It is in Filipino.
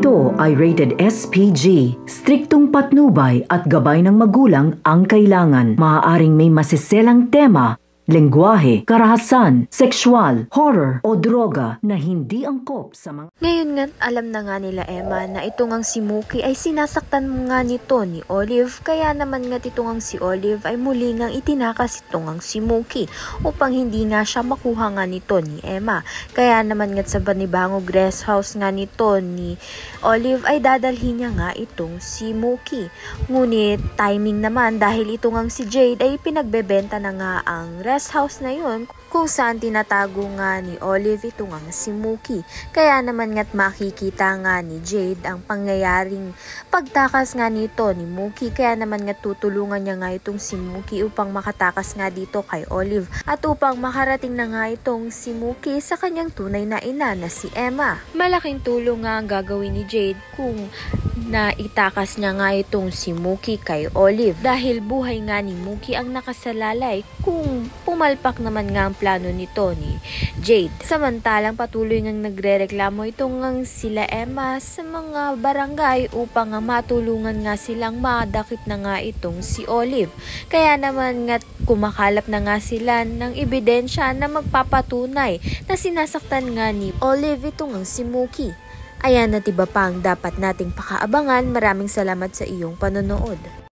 Ito ay rated SPG. Striktong patnubay at gabay ng magulang ang kailangan. Maaaring may masiselang tema, lengguwahe, karahasan, sexual, horror o droga na hindi angkop sa mga... Ngayon nga, alam na nga nila Emma na ito ngang si Mookie ay sinasaktan nga nito ni Olive. Kaya naman nga ito ngang si Olive ay muli ngang itinakas ito ngang si Mookie upang hindi nga siya makuha nga nito ni Emma. Kaya naman nga sa Banibangog Rest House nga nito ni Olive ay dadalhin niya nga itong si Mookie. Ngunit timing naman dahil ito ngang si Jade ay pinagbebenta na nga ang rest house na yun kung saan tinatago nga ni Olive ito nga si Mookie. Kaya naman nga't makikita nga ni Jade ang pangyayaring pagtakas nga nito ni Mookie. Kaya naman nga tutulungan niya nga itong si Mookie upang makatakas nga dito kay Olive at upang makarating na nga itong si Mookie sa kanyang tunay na ina na si Emma. Malaking tulong nga ang gagawin ni Jade kung na itakas niya nga itong si Mookie kay Olive dahil buhay nga ni Mookie ang nakasalalay kung pumalpak naman nga ang plano nito ni Jade. Samantalang patuloy ngang nagrereklamo itong ngang sila Emma sa mga barangay upang nga matulungan nga silang madakip na nga itong si Olive. Kaya naman nga kumakalap na nga sila ng ebidensya na magpapatunay na sinasaktan nga ni Olive itong ngang si Mookie. Ayan at iba pa ang dapat nating pakaabangan. Maraming salamat sa iyong panonood.